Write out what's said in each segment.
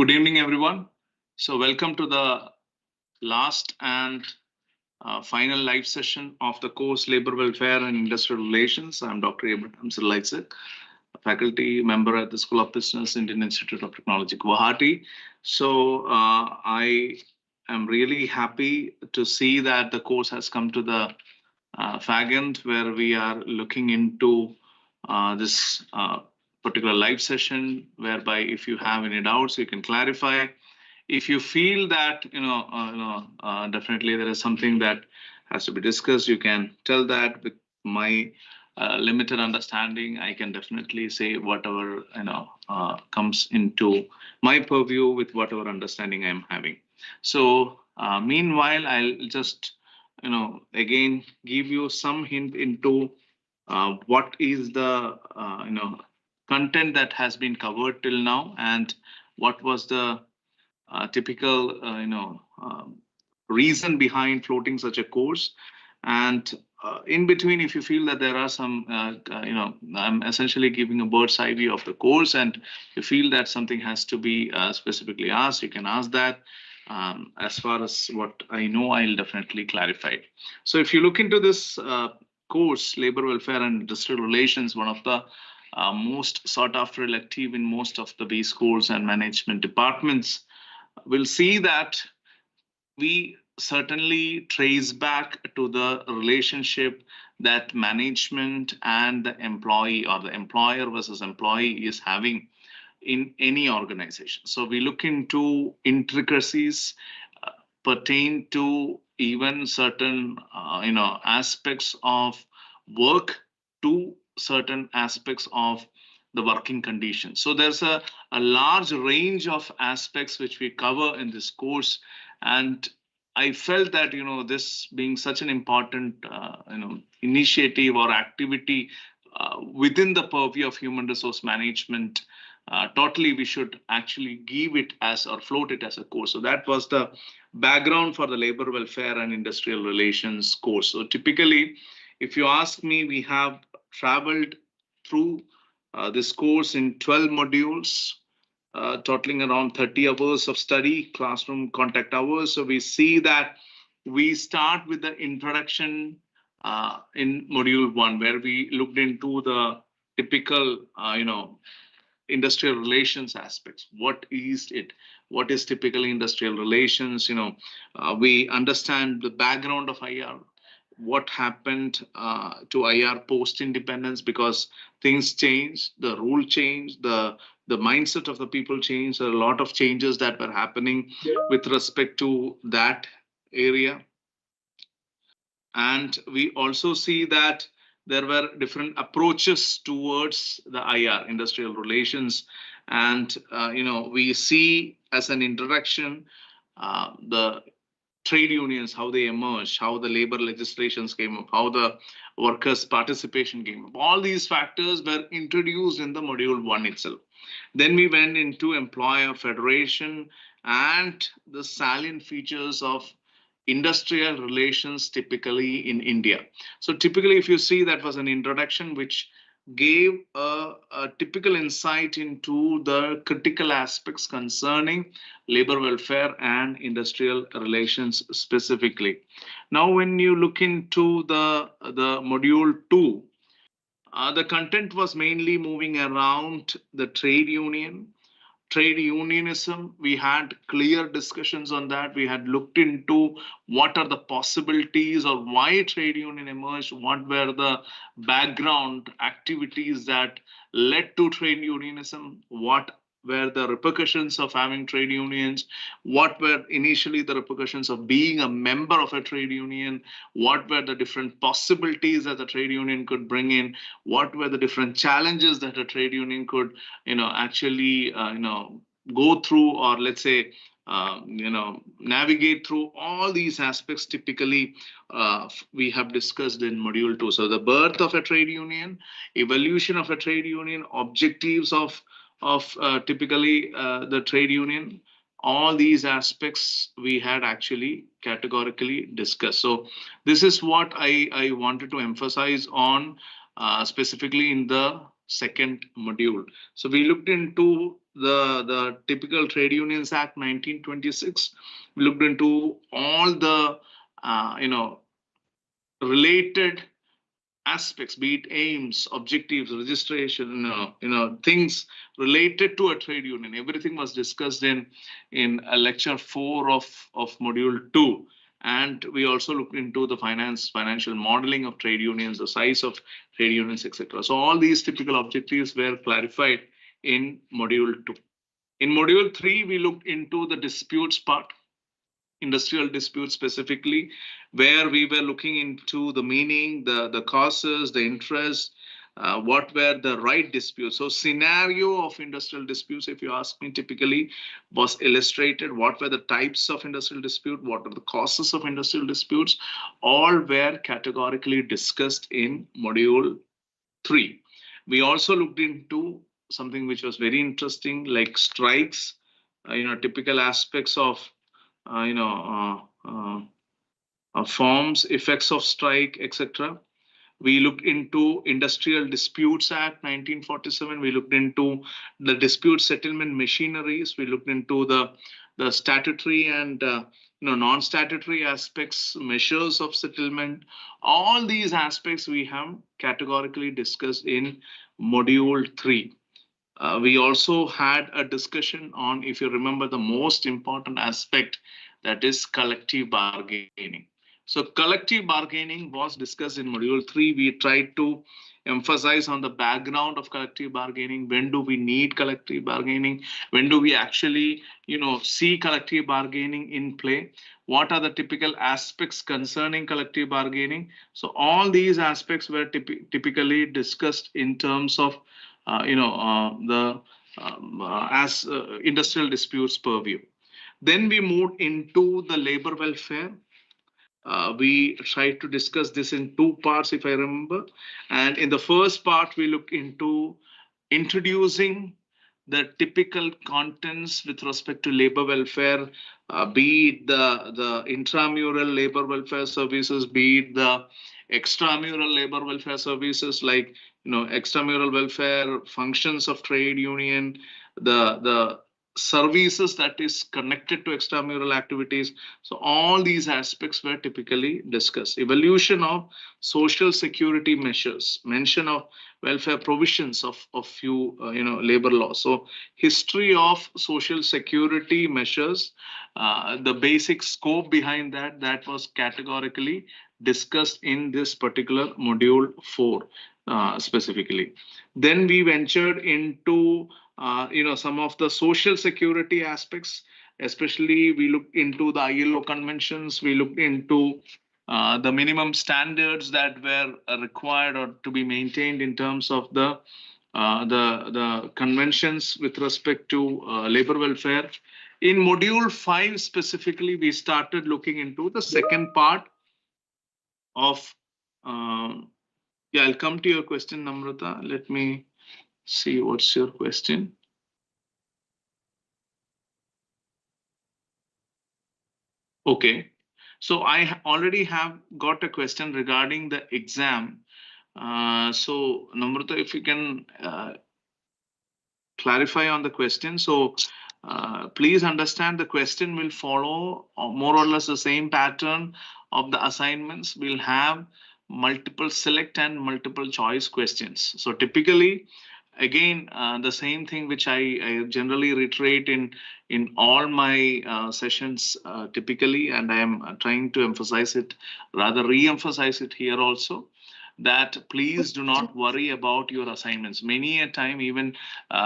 Good evening, everyone. So, welcome to the last and final live session of the course Labor Welfare and Industrial Relations. I'm Dr. Cyril, Issac, a faculty member at the School of Business, Indian Institute of Technology, Guwahati. So, I am really happy to see that the course has come to the fag end where we are looking into this particular live session, whereby if you have any doubts, you can clarify. If you feel that definitely there is something that has to be discussed, you can tell that. With my limited understanding, I can definitely say whatever comes into my purview with whatever understanding I'm having. So meanwhile, I'll just again give you some hint into what is the content that has been covered till now, and what was the typical reason behind floating such a course. And in between, if you feel that there are some I'm essentially giving a bird's eye view of the course, and you feel that something has to be specifically asked, you can ask that. As far as what I know, I'll definitely clarify it. So if you look into this course, Labor Welfare and Industrial Relations, one of the most sought after elective in most of the B schools and management departments, we'll see that we certainly trace back to the relationship that management and the employee, or the employer versus employee, is having in any organization. So we look into intricacies pertain to even certain aspects of work, to certain aspects of the working conditions. So there's a large range of aspects which we cover in this course, and I felt that this being such an important initiative or activity within the purview of human resource management, totally we should actually give it as, or float it as, a course. So that was the background for the Labor Welfare and Industrial Relations course. So typically, if you ask me, we have traveled through this course in 12 modules, totaling around 30 hours of study, classroom contact hours. So we see that we start with the introduction in module 1, where we looked into the typical, industrial relations aspects. What is it? What is typically industrial relations? We understand the background of IR, what happened to IR post-independence, because things changed, the rule changed, the mindset of the people changed. There are a lot of changes that were happening with respect to that area. And we also see that there were different approaches towards the IR, industrial relations. And, we see as an introduction the trade unions, how they emerged, how the labor legislations came up, how the workers' participation came up. All these factors were introduced in the module 1 itself. Then we went into employer federation and the salient features of industrial relations typically in India. So typically, if you see, that was an introduction which gave a typical insight into the critical aspects concerning labor welfare and industrial relations specifically. Now, when you look into the module 2, the content was mainly moving around the trade unionism. We had clear discussions on that. We had looked into what are the possibilities, or why trade union emerged, what were the background activities that led to trade unionism, what were the repercussions of having trade unions, what were initially the repercussions of being a member of a trade union, what were the different possibilities that the trade union could bring in, what were the different challenges that a trade union could actually go through, or let's say navigate through. All these aspects typically we have discussed in module 2. So the birth of a trade union, evolution of a trade union, objectives of typically the trade union, all these aspects we had actually categorically discussed. So this is what I wanted to emphasize on specifically in the second module. So we looked into the typical Trade Unions Act 1926. We looked into all the related aspects, be it aims, objectives, registration, things related to a trade union. Everything was discussed in lecture 4 of module 2. And we also looked into the financial modeling of trade unions, the size of trade unions, etc. So all these typical objectives were clarified in module 2. In module 3, we looked into the disputes part, industrial disputes specifically, where we were looking into the meaning, the causes, the interest, what were the right disputes. So scenario of industrial disputes, if you ask me, typically was illustrated. What were the types of industrial dispute? What are the causes of industrial disputes? All were categorically discussed in module 3. We also looked into something which was very interesting, like strikes, typical aspects of forms, effects of strike, etc. We looked into Industrial Disputes Act 1947. We looked into the dispute settlement machineries. We looked into the statutory and non-statutory aspects, measures of settlement. All these aspects we have categorically discussed in module 3. We also had a discussion on, if you remember, the most important aspect, that is collective bargaining. So collective bargaining was discussed in module 3. We tried to emphasize on the background of collective bargaining. When do we need collective bargaining? When do we actually, see collective bargaining in play? What are the typical aspects concerning collective bargaining? So all these aspects were typically discussed in terms of as industrial disputes purview. Then we moved into the labor welfare. We tried to discuss this in 2 parts, if I remember. And in the first part, we looked into introducing the typical contents with respect to labor welfare, be it the intramural labor welfare services, be it the extramural labor welfare services, like extramural welfare, functions of trade union, the services that is connected to extramural activities. So all these aspects were typically discussed. Evolution of social security measures, mention of welfare provisions of few labor laws. So history of social security measures, the basic scope behind that was categorically discussed in this particular module 4 specifically. Then we ventured into some of the social security aspects. Especially we looked into the ILO conventions. We looked into the minimum standards that were required or to be maintained in terms of the conventions with respect to labor welfare. In module 5 specifically, we started looking into the second part of I'll come to your question, Namrata. Let me see what's your question. Okay, so I already have got a question regarding the exam. So Namrata, if you can clarify on the question. So please understand the question will follow more or less the same pattern of the assignments. We'll have multiple select and multiple choice questions. So typically, again, the same thing which I generally reiterate in all my sessions typically, and I am trying to emphasize it, rather re-emphasize it here also, that please do not worry about your assignments. Many a time, even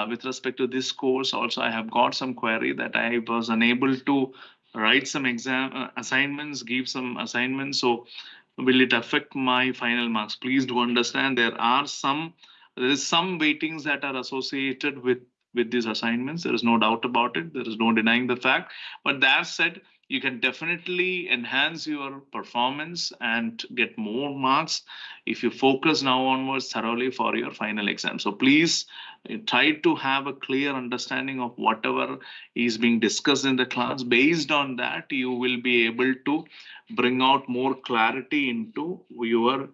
with respect to this course also, I have got some query that I was unable to write some exam assignments, give some assignments. So will it affect my final marks? Please do understand there is some weightings that are associated with these assignments. There is no doubt about it. There is no denying the fact. But that said, you can definitely enhance your performance and get more marks if you focus now onwards thoroughly for your final exam. So please try to have a clear understanding of whatever is being discussed in the class. Based on that, you will be able to bring out more clarity into your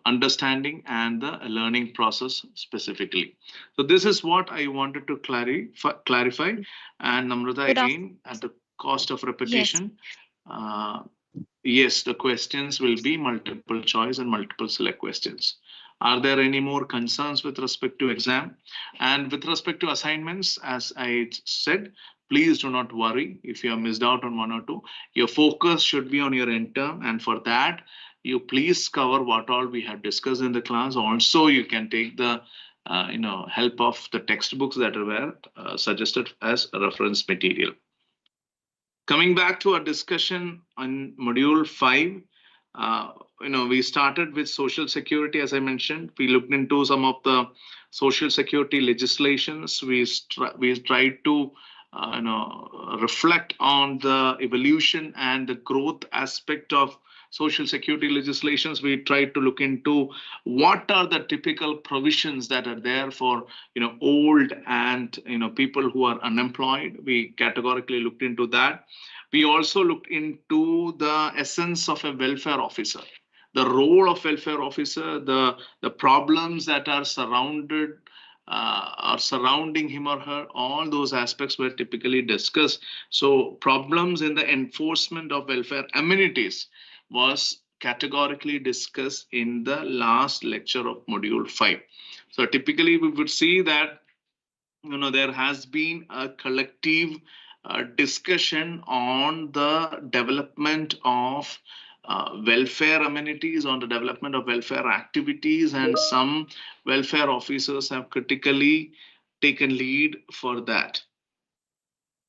understanding and the learning process specifically. So this is what I wanted to clarify. And Namrata, Good afternoon. again, at the cost of Yes. repetition, uh, yes, the questions will be multiple choice and multiple select questions. Are there any more concerns with respect to exam? And with respect to assignments, as I said, please do not worry if you have missed out on one or two. Your focus should be on your intern, and for that, you please cover what all we have discussed in the class. Also, you can take the help of the textbooks that were suggested as reference material. Coming back to our discussion on module 5, we started with social security. As I mentioned, we looked into some of the social security legislations. We tried to reflect on the evolution and the growth aspect of social security legislations. We tried to look into what are the typical provisions that are there for old and people who are unemployed. We categorically looked into that. We also looked into the essence of a welfare officer, the role of welfare officer, the problems that are surrounding him or her. All those aspects were typically discussed. So problems in the enforcement of welfare amenities was categorically discussed in the last lecture of module 5. So typically we would see that there has been a collective discussion on the development of welfare amenities, on the development of welfare activities, and some welfare officers have critically taken lead for that.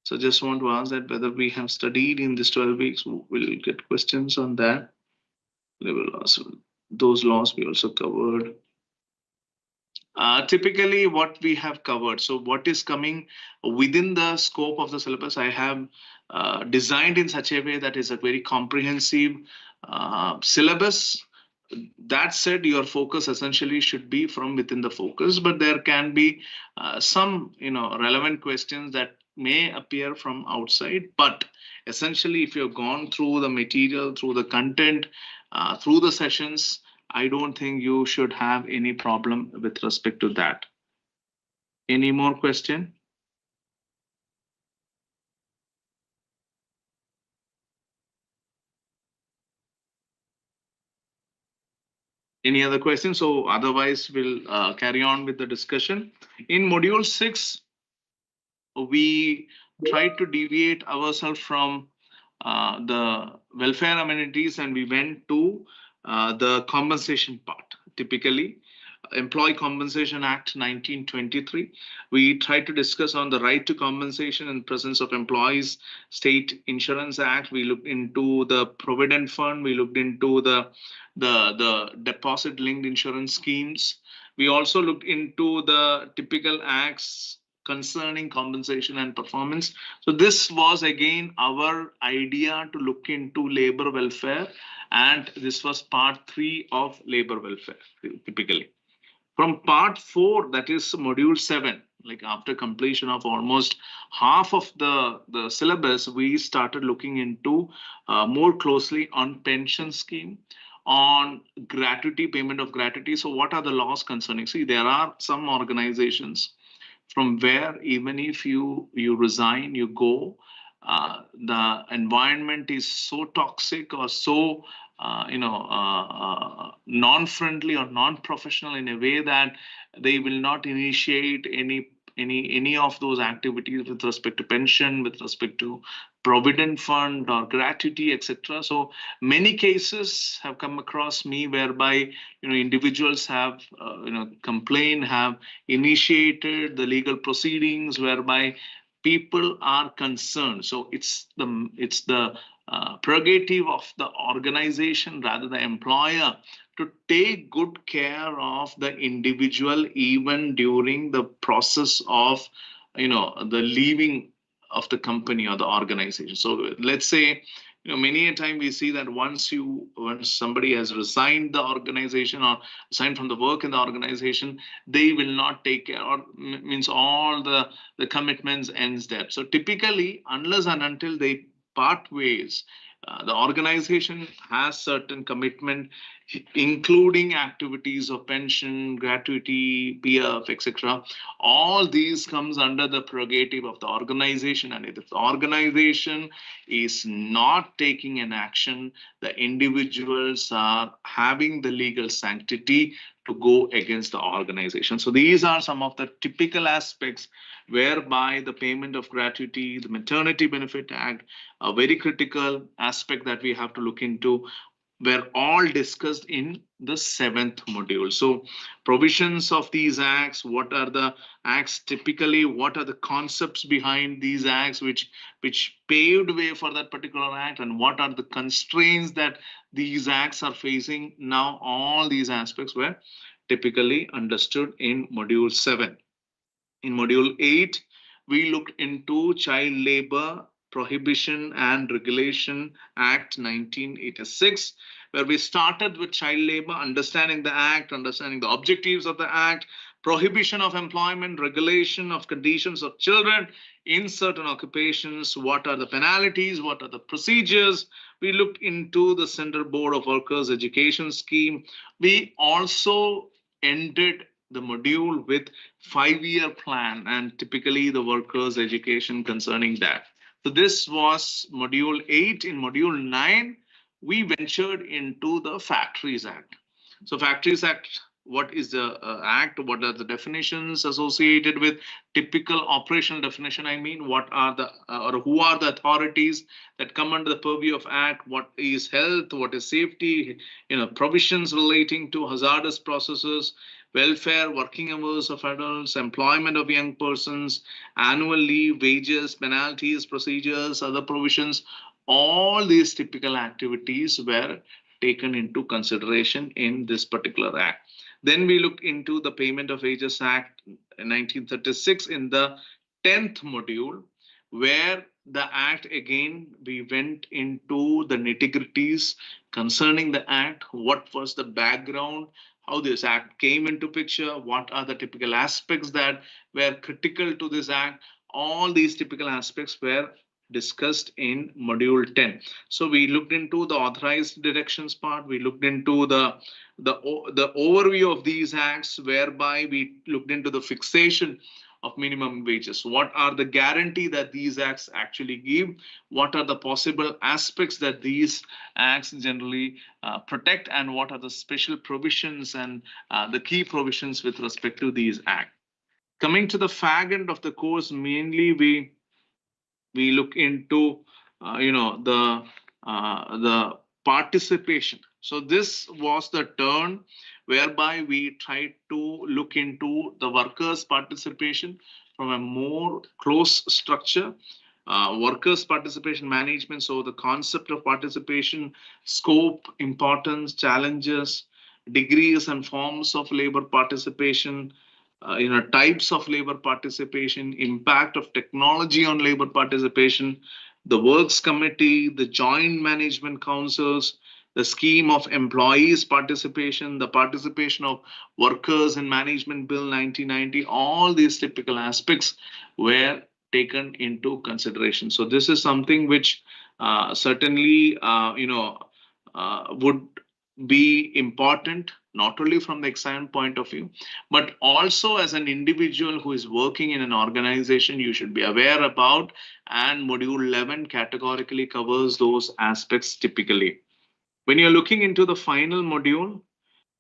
So just want to ask that whether we have studied in this 12 weeks, we'll get questions on that. Those laws we also covered. Typically, what we have covered. So, what is coming within the scope of the syllabus, I have designed in such a way that is a very comprehensive syllabus. That said, your focus essentially should be from within the focus, but there can be some, relevant questions that may appear from outside. But essentially, if you've gone through the material, through the content, through the sessions, I don't think you should have any problem with respect to that. Any more question? Any other questions? So otherwise, we'll carry on with the discussion. In module 6, we try to deviate ourselves from the welfare amenities and we went to the compensation part. Typically, Employee Compensation Act 1923. We tried to discuss on the right to compensation in presence of employees, State Insurance Act. We looked into the Provident Fund. We looked into the deposit linked insurance schemes. We also looked into the typical acts concerning compensation and performance. So this was again our idea to look into labor welfare, and this was part 3 of labor welfare typically. From part 4, that is module 7, like after completion of almost half of the syllabus, we started looking into more closely on pension scheme, on gratuity, payment of gratuity. So what are the laws concerning? See, there are some organizations from where even if you resign, you go, the environment is so toxic or so non-friendly or non-professional in a way that they will not initiate any of those activities with respect to pension, with respect to provident fund or gratuity, etc. So many cases have come across me whereby individuals have complained, have initiated the legal proceedings whereby people are concerned. So it's the prerogative of the organization, rather the employer, to take good care of the individual even during the process of the leaving of the company or the organization. So let's say many a time we see that once somebody has resigned the organization or resigned from the work in the organization, they will not take care, or means all the commitments ends there. So typically, unless and until they part ways, The organization has certain commitment, including activities of pension, gratuity, PF, etc. All these comes under the prerogative of the organization, and if the organization is not taking an action, the individuals are having the legal sanctity to go against the organization. So these are some of the typical aspects whereby the payment of gratuity, the Maternity Benefit Act, a very critical aspect that we have to look into, were all discussed in the seventh module. So provisions of these acts, what are the acts typically, what are the concepts behind these acts which paved way for that particular act, and what are the constraints that these acts are facing now. All these aspects were typically understood in module 7. In module 8, we looked into Child Labor Prohibition and Regulation Act 1986, where we started with child labor, understanding the act, understanding the objectives of the act, prohibition of employment, regulation of conditions of children in certain occupations, what are the penalties, what are the procedures. We looked into the Central Board of Workers Education Scheme. We also ended the module with 5-year plan and typically the workers education concerning that. So this was module 8. In module 9, we ventured into the Factories Act. So Factories Act, what is the act? What are the definitions associated with typical operational definition? I mean, what are the or who are the authorities that come under the purview of act? What is health? What is safety? Provisions relating to hazardous processes, welfare, working hours of adults, employment of young persons, annual leave, wages, penalties, procedures, other provisions. All these typical activities were taken into consideration in this particular act. Then we look into the Payment of Wages Act 1936 in the 10th module, where the act again we went into the nitty-gritties concerning the act. What was the background, how this act came into picture, what are the typical aspects that were critical to this act. All these typical aspects were discussed in module 10. So we looked into the authorized directions part, we looked into the overview of these acts, whereby we looked into the fixation of minimum wages. What are the guarantee that these acts actually give? What are the possible aspects that these acts generally protect, and what are the special provisions and the key provisions with respect to these acts? Coming to the fag end of the course, mainly we look into the participation. So this was the turn whereby we tried to look into the workers' participation from a more close structure. Workers' participation management. So the concept of participation, scope, importance, challenges, degrees and forms of labor participation, types of labor participation, impact of technology on labor participation, the works committee, the joint management councils, the scheme of employees participation, the participation of workers in management bill 1990. All these typical aspects were taken into consideration. So this is something which certainly would be important, not only from the exam point of view, but also as an individual who is working in an organization, you should be aware about. And module 11 categorically covers those aspects typically. When you're looking into the final module,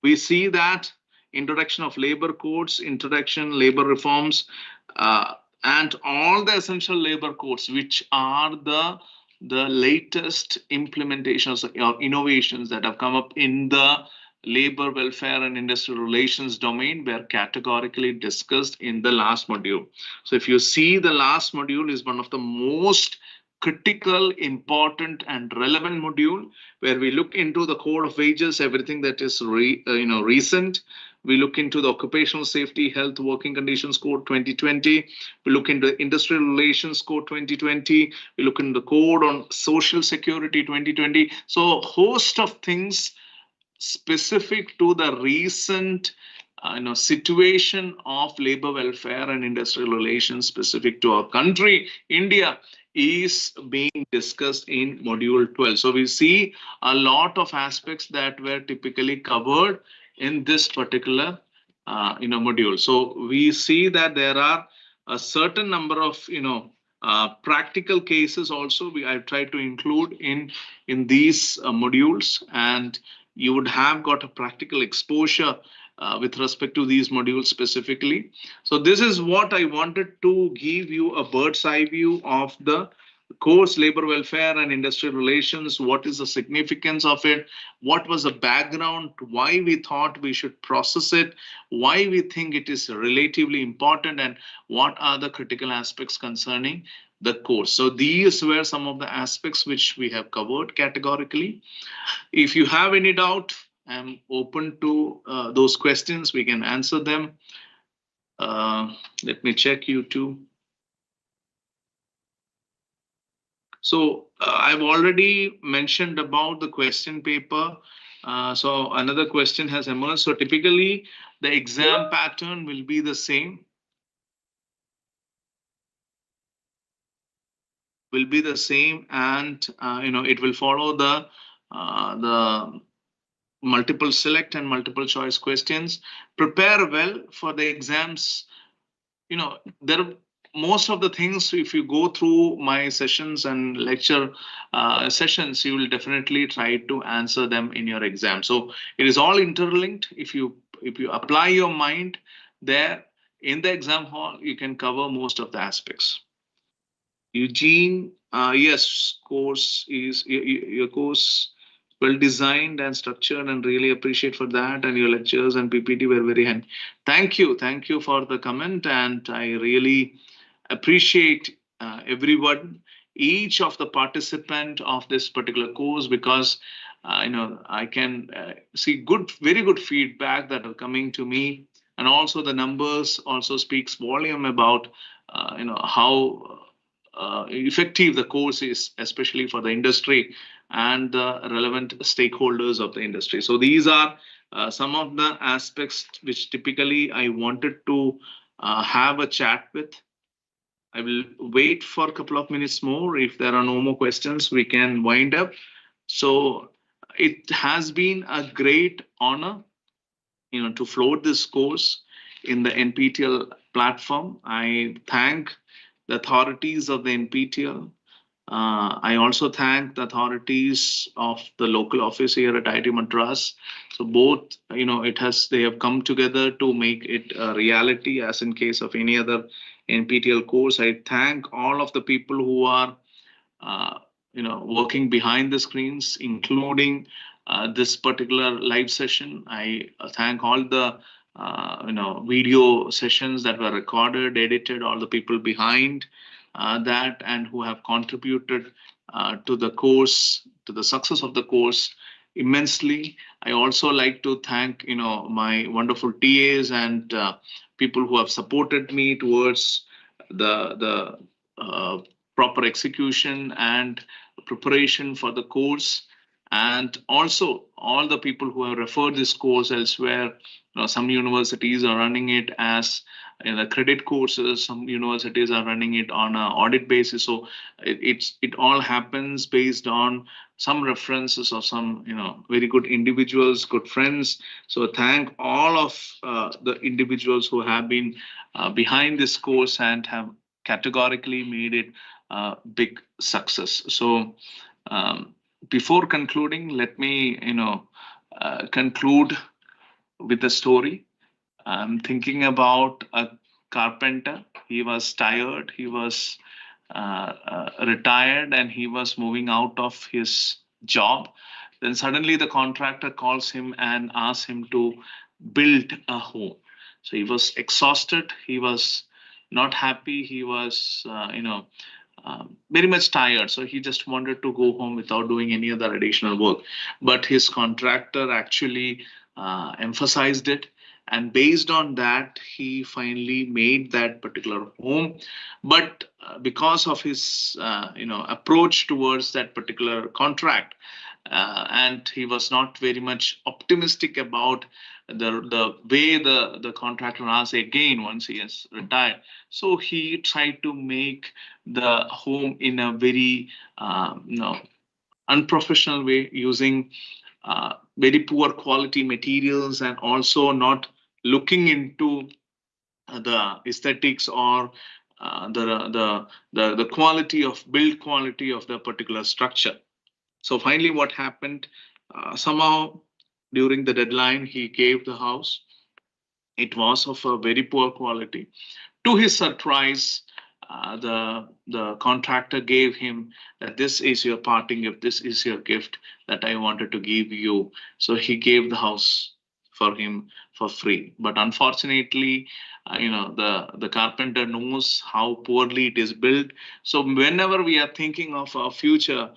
we see that introduction of labor codes, introduction labor reforms, and all the essential labor codes, which are the latest implementations or innovations that have come up in the labor welfare and industrial relations domain, were categorically discussed in the last module. So if you see, the last module is one of the most critical, important, and relevant module, where we look into the code of wages, everything that is recent. We look into the Occupational Safety, Health, Working Conditions Code 2020. We look into Industrial Relations Code 2020. We look into the Code on Social Security 2020. So a host of things specific to the recent situation of labor welfare and industrial relations specific to our country, India, is being discussed in module 12. So we see a lot of aspects that were typically covered in this particular module. So we see that there are a certain number of practical cases also I've tried to include in these modules, and you would have got a practical exposure with respect to these modules specifically. So this is what I wanted to give you a bird's eye view of the course labor welfare and industrial relations. What is the significance of it? What was the background? Why we thought we should process it? Why we think it is relatively important? And what are the critical aspects concerning the course? So these were some of the aspects which we have covered categorically. If you have any doubt, I'm open to those questions. We can answer them. Let me check you too. So I've already mentioned about the question paper. So another question has emerged. So typically the exam pattern will be the same. And it will follow the multiple select and multiple choice questions. Prepare well for the exams. There are most of the things, if you go through my sessions and lecture sessions, you will definitely try to answer them in your exam. So it is all interlinked. If you apply your mind there in the exam hall, you can cover most of the aspects. Eugene, yes, your course well designed and structured, and really appreciate for that. And your lectures and PPT were very handy. Thank you for the comment, and I really appreciate everyone, each of the participant of this particular course, because I can see very good feedback that are coming to me, and also the numbers also speaks volume about how effective the course is, especially for the industry and the relevant stakeholders of the industry. So these are some of the aspects which typically I wanted to have a chat with. I will wait for a couple of minutes more. If there are no more questions, we can wind up. So it has been a great honor, to float this course in the NPTEL platform. I thank the authorities of the NPTEL. I also thank the authorities of the local office here at IIT Madras. So both, they have come together to make it a reality, as in case of any other NPTEL course. I thank all of the people who are, working behind the screens, including this particular live session. I thank all the video sessions that were recorded, edited, all the people behind that and who have contributed to the course, to the success of the course immensely. I also like to thank my wonderful TAs and people who have supported me towards the proper execution and preparation for the course, and also all the people who have referred this course elsewhere. Some universities are running it as the credit courses, some universities are running it on an audit basis. So it all happens based on some references of some very good individuals, good friends. So thank all of the individuals who have been behind this course and have categorically made it a big success. So before concluding, let me conclude with a story. I'm thinking about a carpenter. He was tired, he was retired, and he was moving out of his job. Then suddenly the contractor calls him and asks him to build a home. So he was exhausted, he was not happy, he was very much tired. So he just wanted to go home without doing any other additional work. But his contractor actually emphasized it. And based on that, he finally made that particular home. But because of his approach towards that particular contract, and he was not very much optimistic about the way the contractor asked again once he has retired. So he tried to make the home in a very unprofessional way, using very poor quality materials, and also not looking into the aesthetics or the quality of build quality of the particular structure. So finally, what happened? Somehow during the deadline, he gave the house. It was of a very poor quality. To his surprise, the contractor gave him that this is your parting gift, this is your gift that I wanted to give you. So he gave the house for him for free. But unfortunately, the carpenter knows how poorly it is built. So whenever we are thinking of our future,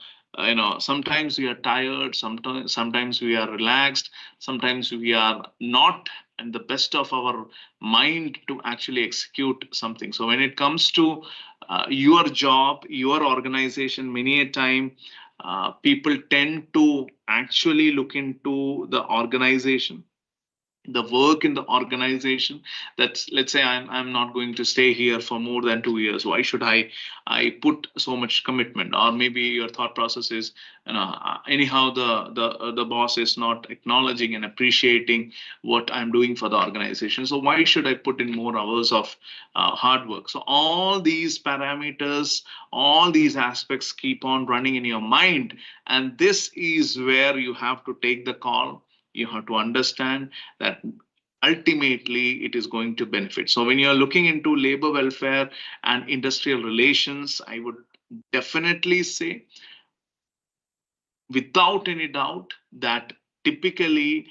sometimes we are tired, sometimes we are relaxed, sometimes we are not and the best of our mind to actually execute something. So when it comes to your job, your organization, many a time people tend to actually look into the organization, the work in the organization. That's, let's say I'm not going to stay here for more than 2 years. Why should I put so much commitment? Or maybe your thought process is, anyhow the boss is not acknowledging and appreciating what I'm doing for the organization, so why should I put in more hours of hard work? So all these parameters, all these aspects keep on running in your mind, and this is where you have to take the call. You have to understand that ultimately it is going to benefit. So when you're looking into labor welfare and industrial relations, I would definitely say without any doubt that typically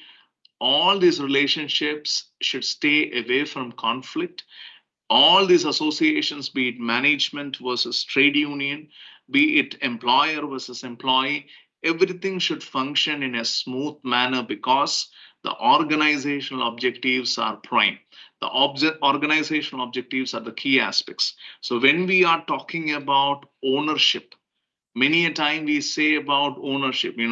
all these relationships should stay away from conflict. All these associations, be it management versus trade union, be it employer versus employee, everything should function in a smooth manner because the organizational objectives are prime. The organizational objectives are the key aspects. So when we are talking about ownership, many a time we say about ownership, you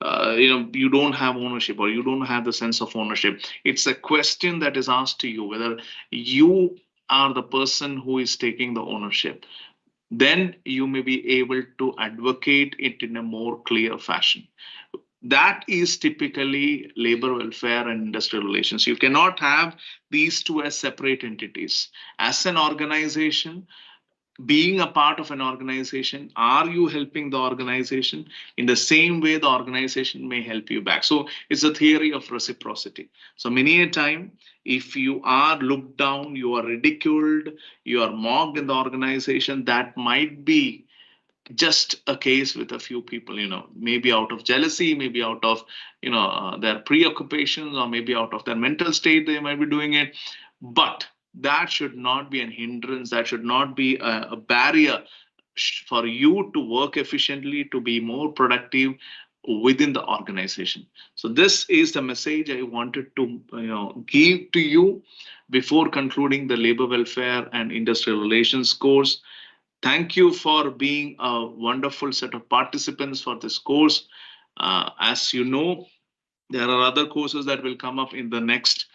don't have ownership or you don't have the sense of ownership. It's a question that is asked to you whether you are the person who is taking the ownership. Then you may be able to advocate it in a more clear fashion. That is typically labor welfare and industrial relations. You cannot have these two as separate entities. As an organization, being a part of an organization, are you helping the organization in the same way the organization may help you back? So it's a theory of reciprocity. So many a time, if you are looked down, you are ridiculed, you are mocked in the organization, that might be just a case with a few people, maybe out of jealousy, maybe out of their preoccupations, or maybe out of their mental state they might be doing it. But that should not be an hindrance, that should not be a barrier for you to work efficiently, to be more productive within the organization. So this is the message I wanted to give to you before concluding the labor welfare and industrial relations course. Thank you for being a wonderful set of participants for this course. As you know, there are other courses that will come up in the next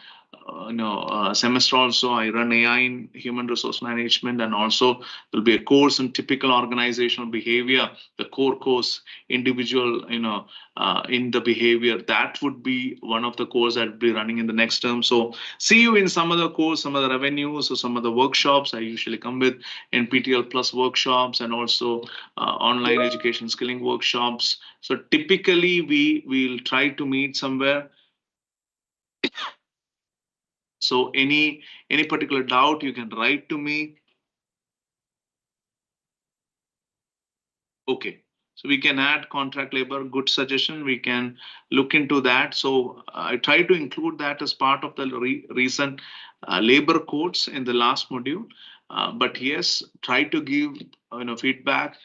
semester also. I run AI in human resource management, and also there'll be a course in typical organizational behavior, the core course, individual, in the behavior. That would be one of the courses that will be running in the next term. So see you in some other course, some other revenues, or some other workshops. I usually come with NPTEL Plus workshops and also online education skilling workshops. So typically we will try to meet somewhere. So any particular doubt, you can write to me. Okay, so we can add contract labor. Good suggestion. We can look into that. So I try to include that as part of the recent labor codes in the last module. But yes, try to give feedback.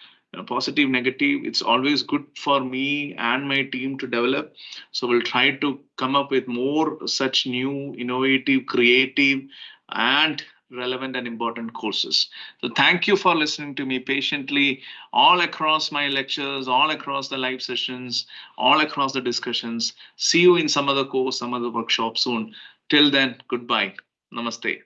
Positive, negative, it's always good for me and my team to develop. So we'll try to come up with more such new, innovative, creative, and relevant and important courses. So thank you for listening to me patiently all across my lectures, all across the live sessions, all across the discussions. See you in some other course, some other workshop soon. Till then, goodbye. Namaste.